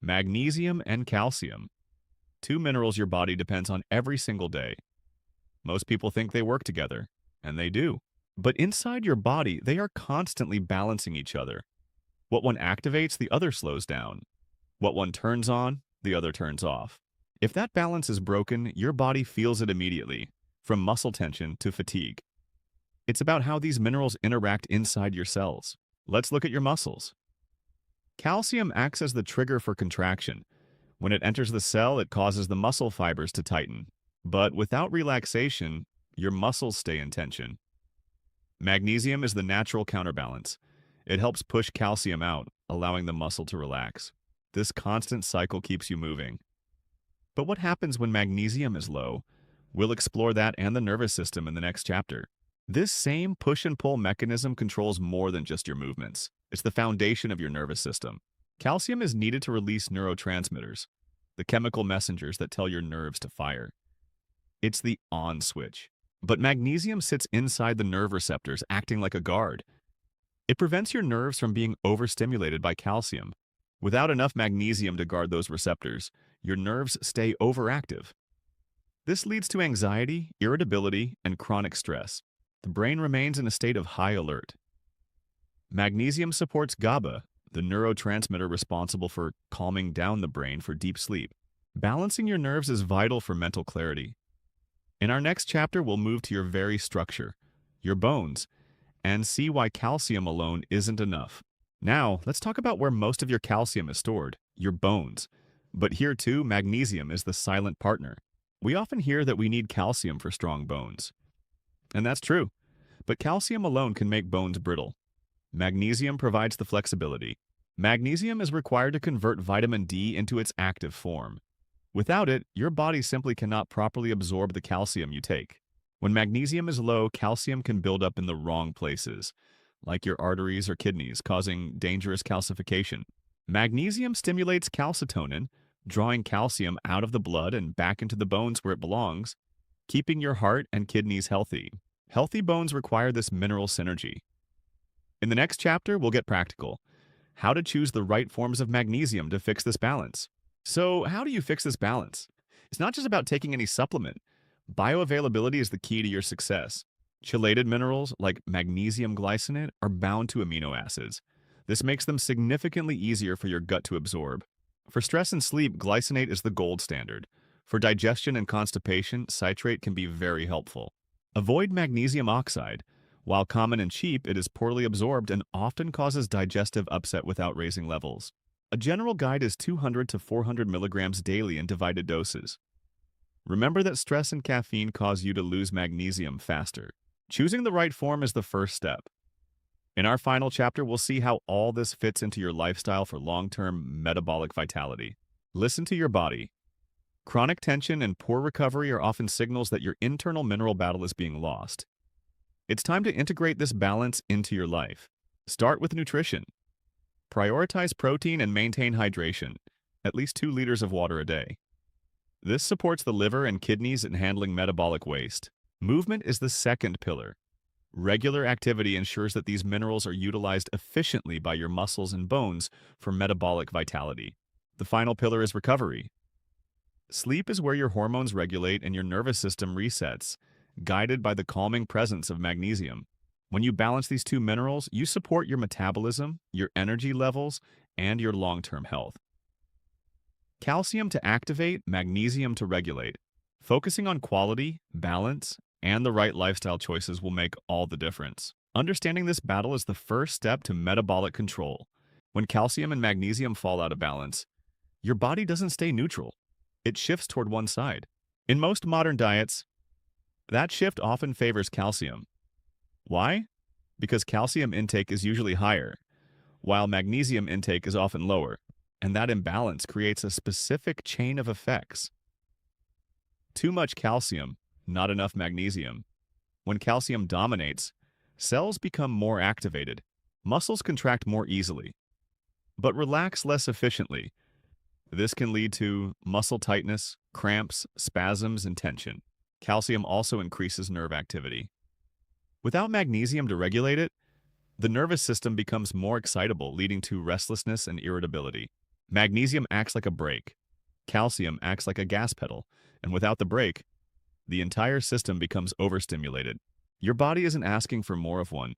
Magnesium and calcium, two minerals your body depends on every single day. Most people think they work together, and they do. But inside your body, they are constantly balancing each other. What one activates, the other slows down. What one turns on, the other turns off. If that balance is broken, your body feels it immediately, from muscle tension to fatigue. It's about how these minerals interact inside your cells. Let's look at your muscles. Calcium acts as the trigger for contraction. When it enters the cell, it causes the muscle fibers to tighten. But without relaxation, your muscles stay in tension. Magnesium is the natural counterbalance. It helps push calcium out, allowing the muscle to relax. This constant cycle keeps you moving. But what happens when magnesium is low? We'll explore that and the nervous system in the next chapter. This same push and pull mechanism controls more than just your movements. It's the foundation of your nervous system. Calcium is needed to release neurotransmitters, the chemical messengers that tell your nerves to fire. It's the on switch. But magnesium sits inside the nerve receptors, acting like a guard. It prevents your nerves from being overstimulated by calcium. Without enough magnesium to guard those receptors, your nerves stay overactive. This leads to anxiety, irritability, and chronic stress. The brain remains in a state of high alert. Magnesium supports GABA, the neurotransmitter responsible for calming down the brain for deep sleep. Balancing your nerves is vital for mental clarity. In our next chapter, we'll move to your very structure, your bones, and see why calcium alone isn't enough. Now, let's talk about where most of your calcium is stored, your bones. But here too, magnesium is the silent partner. We often hear that we need calcium for strong bones. And that's true. But calcium alone can make bones brittle. Magnesium provides the flexibility. Magnesium is required to convert vitamin D into its active form. Without it, your body simply cannot properly absorb the calcium you take. When magnesium is low, calcium can build up in the wrong places, like your arteries or kidneys, causing dangerous calcification. Magnesium stimulates calcitonin, drawing calcium out of the blood and back into the bones where it belongs, keeping your heart and kidneys healthy. Healthy bones require this mineral synergy. In the next chapter, we'll get practical. How to choose the right forms of magnesium to fix this balance. So, how do you fix this balance? It's not just about taking any supplement. Bioavailability is the key to your success. Chelated minerals like magnesium glycinate are bound to amino acids. This makes them significantly easier for your gut to absorb. For stress and sleep, glycinate is the gold standard. For digestion and constipation, citrate can be very helpful. Avoid magnesium oxide. While common and cheap, it is poorly absorbed and often causes digestive upset without raising levels. A general guide is 200 to 400 milligrams daily in divided doses. Remember that stress and caffeine cause you to lose magnesium faster. Choosing the right form is the first step. In our final chapter, we'll see how all this fits into your lifestyle for long-term metabolic vitality. Listen to your body. Chronic tension and poor recovery are often signals that your internal mineral battle is being lost. It's time to integrate this balance into your life. Start with nutrition. Prioritize protein and maintain hydration, at least 2 liters of water a day. This supports the liver and kidneys in handling metabolic waste. Movement is the second pillar. Regular activity ensures that these minerals are utilized efficiently by your muscles and bones for metabolic vitality. The final pillar is recovery. Sleep is where your hormones regulate and your nervous system resets, guided by the calming presence of magnesium. When you balance these two minerals, you support your metabolism, your energy levels, and your long-term health. Calcium to activate, magnesium to regulate. Focusing on quality, balance, and the right lifestyle choices will make all the difference. Understanding this battle is the first step to metabolic control. When calcium and magnesium fall out of balance, your body doesn't stay neutral. It shifts toward one side. In most modern diets, that shift often favors calcium. Why? Because calcium intake is usually higher, while magnesium intake is often lower, and that imbalance creates a specific chain of effects. Too much calcium, not enough magnesium. When calcium dominates, cells become more activated, muscles contract more easily, but relax less efficiently. This can lead to muscle tightness, cramps, spasms, and tension. Calcium also increases nerve activity. Without magnesium to regulate it, the nervous system becomes more excitable, leading to restlessness and irritability. Magnesium acts like a brake. Calcium acts like a gas pedal. And without the brake, the entire system becomes overstimulated. Your body isn't asking for more of one.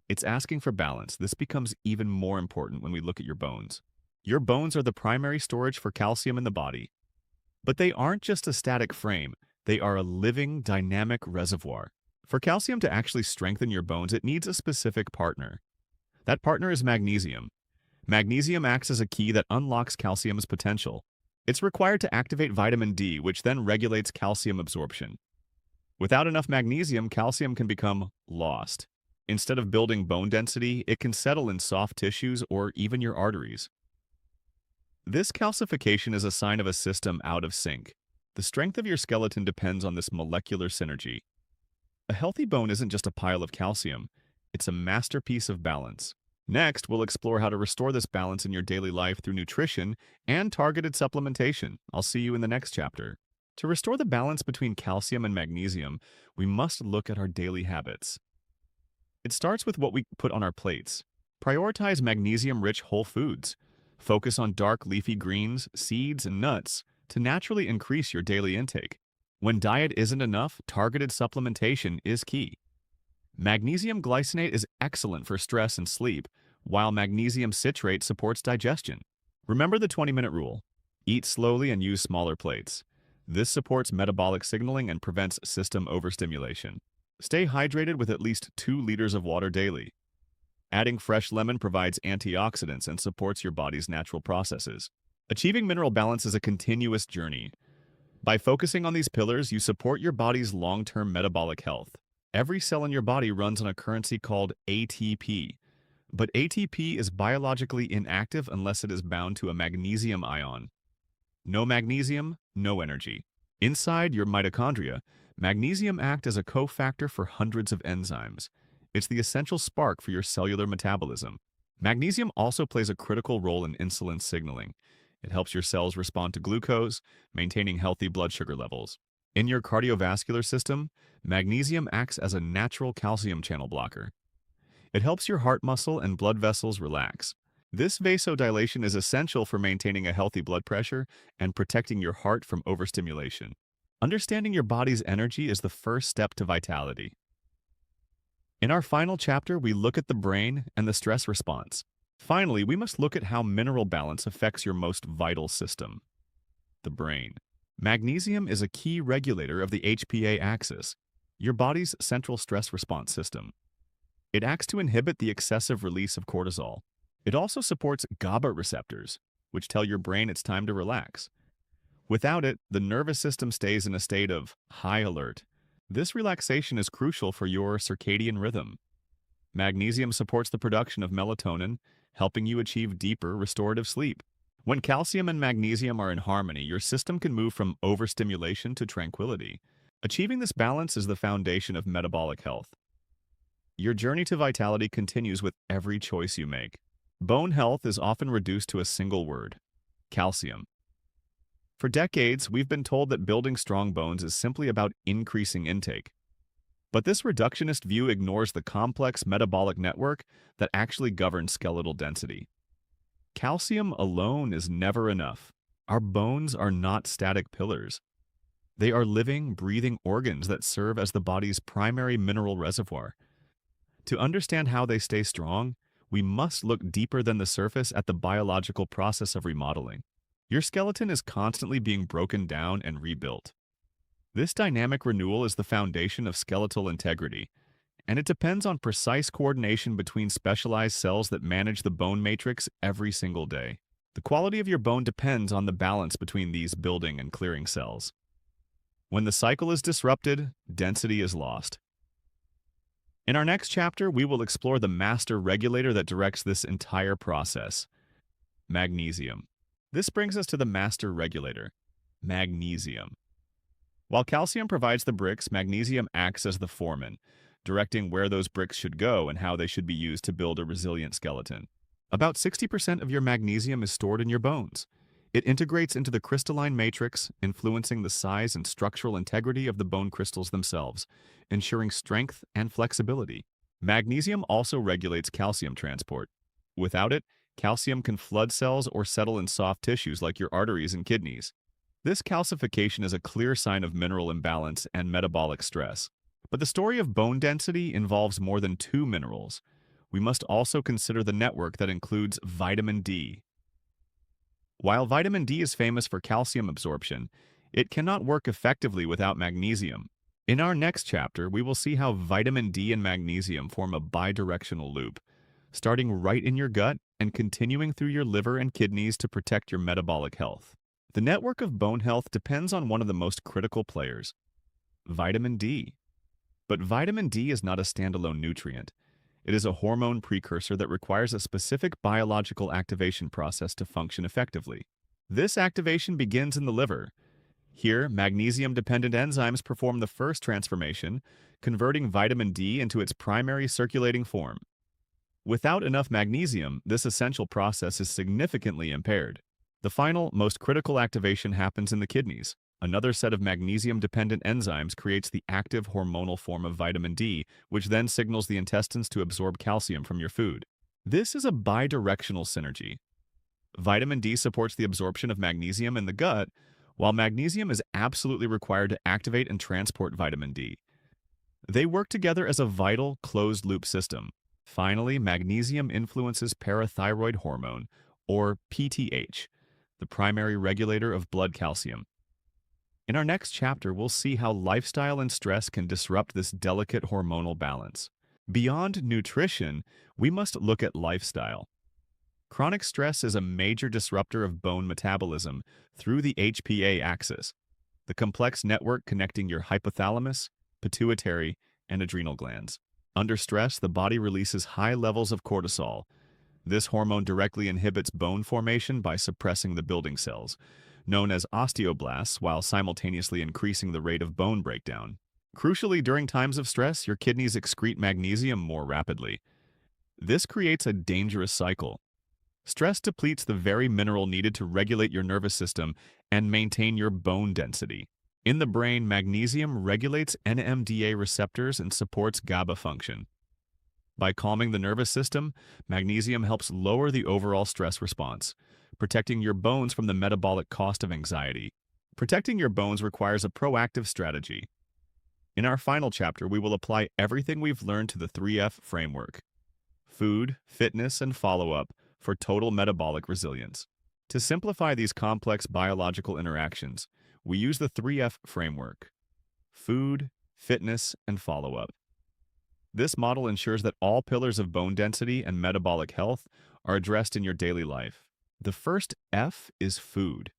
It's asking for balance. This becomes even more important when we look at your bones. Your bones are the primary storage for calcium in the body. But they aren't just a static frame. They are a living, dynamic reservoir. For calcium to actually strengthen your bones, it needs a specific partner. That partner is magnesium. Magnesium acts as a key that unlocks calcium's potential. It's required to activate vitamin D, which then regulates calcium absorption. Without enough magnesium, calcium can become lost. Instead of building bone density, it can settle in soft tissues or even your arteries. This calcification is a sign of a system out of sync. The strength of your skeleton depends on this molecular synergy. A healthy bone isn't just a pile of calcium, it's a masterpiece of balance. Next, we'll explore how to restore this balance in your daily life through nutrition and targeted supplementation. I'll see you in the next chapter. To restore the balance between calcium and magnesium, we must look at our daily habits. It starts with what we put on our plates. Prioritize magnesium-rich whole foods. Focus on dark leafy greens, seeds, and nuts to naturally increase your daily intake. When diet isn't enough, targeted supplementation is key. Magnesium glycinate is excellent for stress and sleep, while magnesium citrate supports digestion. Remember the 20-minute rule. Eat slowly and use smaller plates. This supports metabolic signaling and prevents system overstimulation. Stay hydrated with at least 2 liters of water daily. Adding fresh lemon provides antioxidants and supports your body's natural processes. Achieving mineral balance is a continuous journey. By focusing on these pillars, you support your body's long-term metabolic health. Every cell in your body runs on a currency called ATP. But ATP is biologically inactive unless it is bound to a magnesium ion. No magnesium, no energy. Inside your mitochondria, magnesium acts as a cofactor for hundreds of enzymes. It's the essential spark for your cellular metabolism. Magnesium also plays a critical role in insulin signaling. It helps your cells respond to glucose, maintaining healthy blood sugar levels. In your cardiovascular system, magnesium acts as a natural calcium channel blocker. It helps your heart muscle and blood vessels relax. This vasodilation is essential for maintaining a healthy blood pressure and protecting your heart from overstimulation. Understanding your body's energy is the first step to vitality. In our final chapter, we look at the brain and the stress response. Finally, we must look at how mineral balance affects your most vital system, the brain. Magnesium is a key regulator of the HPA axis, your body's central stress response system. It acts to inhibit the excessive release of cortisol. It also supports GABA receptors, which tell your brain it's time to relax. Without it, the nervous system stays in a state of high alert. This relaxation is crucial for your circadian rhythm. Magnesium supports the production of melatonin, helping you achieve deeper, restorative sleep. When calcium and magnesium are in harmony, your system can move from overstimulation to tranquility. Achieving this balance is the foundation of metabolic health. Your journey to vitality continues with every choice you make. Bone health is often reduced to a single word: calcium. For decades, we've been told that building strong bones is simply about increasing intake. But this reductionist view ignores the complex metabolic network that actually governs skeletal density. Calcium alone is never enough. Our bones are not static pillars. They are living, breathing organs that serve as the body's primary mineral reservoir. To understand how they stay strong, we must look deeper than the surface at the biological process of remodeling. Your skeleton is constantly being broken down and rebuilt. This dynamic renewal is the foundation of skeletal integrity, and it depends on precise coordination between specialized cells that manage the bone matrix every single day. The quality of your bone depends on the balance between these building and clearing cells. When the cycle is disrupted, density is lost. In our next chapter, we will explore the master regulator that directs this entire process: magnesium. This brings us to the master regulator, magnesium. While calcium provides the bricks, magnesium acts as the foreman, directing where those bricks should go and how they should be used to build a resilient skeleton. About 60% of your magnesium is stored in your bones. It integrates into the crystalline matrix, influencing the size and structural integrity of the bone crystals themselves, ensuring strength and flexibility. Magnesium also regulates calcium transport. Without it, Calcium can flood cells or settle in soft tissues like your arteries and kidneys. This calcification is a clear sign of mineral imbalance and metabolic stress. But the story of bone density involves more than two minerals. We must also consider the network that includes vitamin D. While vitamin D is famous for calcium absorption, it cannot work effectively without magnesium. In our next chapter, we will see how vitamin D and magnesium form a bidirectional loop, starting right in your gut and continuing through your liver and kidneys to protect your metabolic health. The network of bone health depends on one of the most critical players, vitamin D. But vitamin D is not a standalone nutrient. It is a hormone precursor that requires a specific biological activation process to function effectively. This activation begins in the liver. Here, magnesium-dependent enzymes perform the first transformation, converting vitamin D into its primary circulating form. Without enough magnesium, this essential process is significantly impaired. The final, most critical activation happens in the kidneys. Another set of magnesium-dependent enzymes creates the active hormonal form of vitamin D, which then signals the intestines to absorb calcium from your food. This is a bidirectional synergy. Vitamin D supports the absorption of magnesium in the gut, while magnesium is absolutely required to activate and transport vitamin D. They work together as a vital, closed-loop system. Finally, magnesium influences parathyroid hormone, or PTH, the primary regulator of blood calcium. In our next chapter, we'll see how lifestyle and stress can disrupt this delicate hormonal balance. Beyond nutrition, we must look at lifestyle. Chronic stress is a major disruptor of bone metabolism through the HPA axis, the complex network connecting your hypothalamus, pituitary, and adrenal glands. Under stress, the body releases high levels of cortisol. This hormone directly inhibits bone formation by suppressing the building cells, known as osteoblasts, while simultaneously increasing the rate of bone breakdown. Crucially, during times of stress, your kidneys excrete magnesium more rapidly. This creates a dangerous cycle. Stress depletes the very mineral needed to regulate your nervous system and maintain your bone density. In the brain, magnesium regulates NMDA receptors and supports GABA function. By calming the nervous system, magnesium helps lower the overall stress response, protecting your bones from the metabolic cost of anxiety. Protecting your bones requires a proactive strategy. In our final chapter, we will apply everything we've learned to the 3F framework: food, fitness, and follow-up for total metabolic resilience. To simplify these complex biological interactions, we use the 3F framework: food, fitness, and follow-up. This model ensures that all pillars of bone density and metabolic health are addressed in your daily life. The first F is food.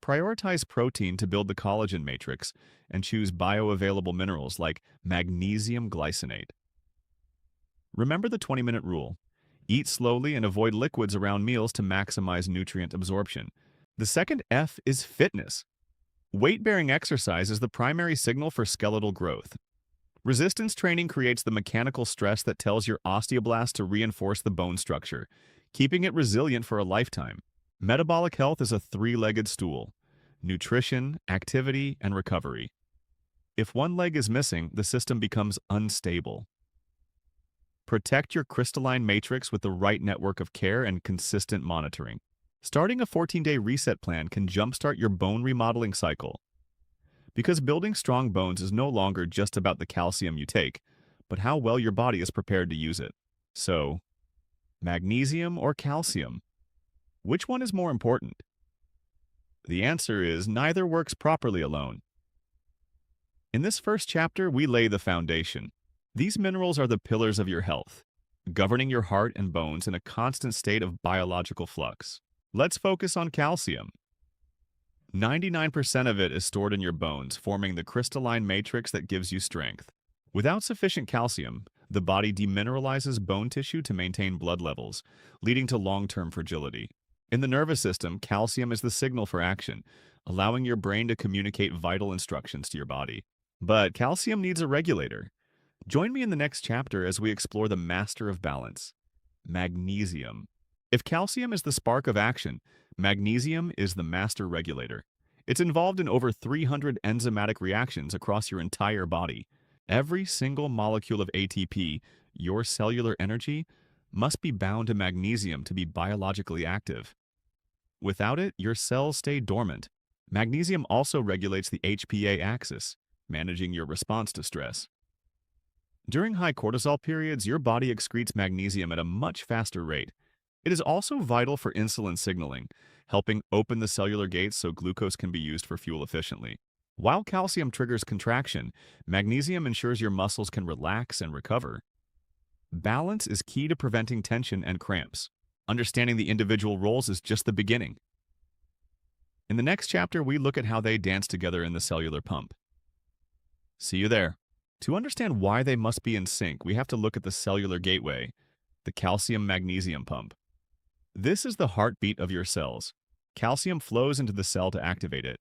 Prioritize protein to build the collagen matrix and choose bioavailable minerals like magnesium glycinate. Remember the 20-minute rule. Eat slowly and avoid liquids around meals to maximize nutrient absorption. The second F is fitness. Weight-bearing exercise is the primary signal for skeletal growth. Resistance training creates the mechanical stress that tells your osteoblasts to reinforce the bone structure, keeping it resilient for a lifetime. Metabolic health is a three-legged stool: nutrition, activity, and recovery. If one leg is missing, the system becomes unstable. Protect your crystalline matrix with the right network of care and consistent monitoring. Starting a 14-day reset plan can jumpstart your bone remodeling cycle. Because building strong bones is no longer just about the calcium you take, but how well your body is prepared to use it. So, magnesium or calcium? Which one is more important? The answer is neither works properly alone. In this first chapter, we lay the foundation. These minerals are the pillars of your health, governing your heart and bones in a constant state of biological flux. Let's focus on calcium. 99% of it is stored in your bones, forming the crystalline matrix that gives you strength. Without sufficient calcium, the body demineralizes bone tissue to maintain blood levels, leading to long-term fragility. In the nervous system, calcium is the signal for action, allowing your brain to communicate vital instructions to your body. But calcium needs a regulator. Join me in the next chapter as we explore the master of balance, magnesium. If calcium is the spark of action, magnesium is the master regulator. It's involved in over 300 enzymatic reactions across your entire body. Every single molecule of ATP, your cellular energy, must be bound to magnesium to be biologically active. Without it, your cells stay dormant. Magnesium also regulates the HPA axis, managing your response to stress. During high cortisol periods, your body excretes magnesium at a much faster rate. It is also vital for insulin signaling, helping open the cellular gates so glucose can be used for fuel efficiently. While calcium triggers contraction, magnesium ensures your muscles can relax and recover. Balance is key to preventing tension and cramps. Understanding the individual roles is just the beginning. In the next chapter, we look at how they dance together in the cellular pump. See you there. To understand why they must be in sync, we have to look at the cellular gateway, the calcium-magnesium pump. This is the heartbeat of your cells. Calcium flows into the cell to activate it.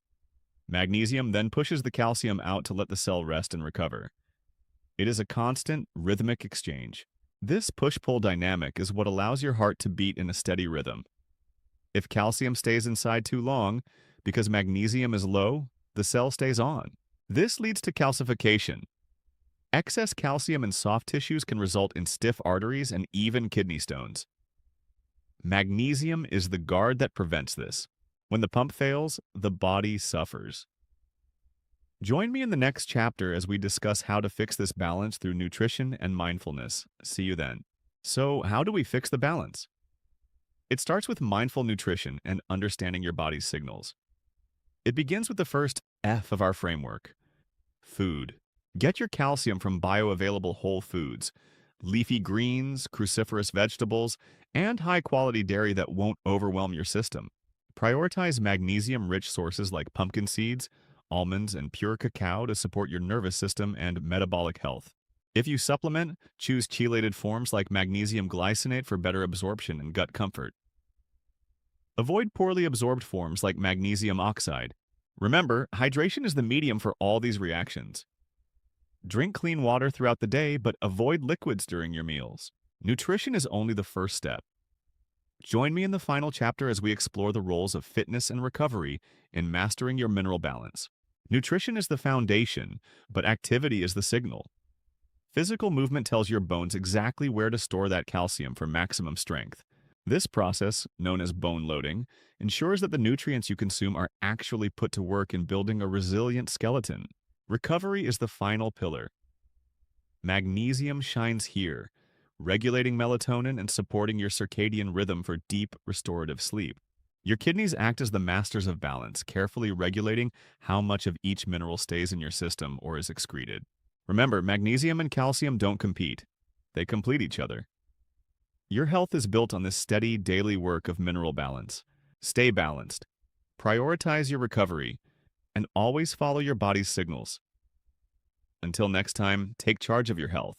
Magnesium then pushes the calcium out to let the cell rest and recover. It is a constant, rhythmic exchange. This push-pull dynamic is what allows your heart to beat in a steady rhythm. If calcium stays inside too long, because magnesium is low, the cell stays on. This leads to calcification. Excess calcium in soft tissues can result in stiff arteries and even kidney stones. Magnesium is the guard that prevents this. When the pump fails, the body suffers. Join me in the next chapter as we discuss how to fix this balance through nutrition and mindfulness. See you then. So, how do we fix the balance? It starts with mindful nutrition and understanding your body's signals. It begins with the first F of our framework: food. Get your calcium from bioavailable whole foods, leafy greens, cruciferous vegetables, and high-quality dairy that won't overwhelm your system. Prioritize magnesium-rich sources like pumpkin seeds, almonds, and pure cacao to support your nervous system and metabolic health. If you supplement, choose chelated forms like magnesium glycinate for better absorption and gut comfort. Avoid poorly absorbed forms like magnesium oxide. Remember, hydration is the medium for all these reactions. Drink clean water throughout the day, but avoid liquids during your meals. Nutrition is only the first step. Join me in the final chapter as we explore the roles of fitness and recovery in mastering your mineral balance. Nutrition is the foundation, but activity is the signal. Physical movement tells your bones exactly where to store that calcium for maximum strength. This process, known as bone loading, ensures that the nutrients you consume are actually put to work in building a resilient skeleton. Recovery is the final pillar. Magnesium shines here, regulating melatonin and supporting your circadian rhythm for deep, restorative sleep. Your kidneys act as the masters of balance, carefully regulating how much of each mineral stays in your system or is excreted. Remember, magnesium and calcium don't compete. They complete each other. Your health is built on this steady, daily work of mineral balance. Stay balanced. Prioritize your recovery, and always follow your body's signals. Until next time, take charge of your health.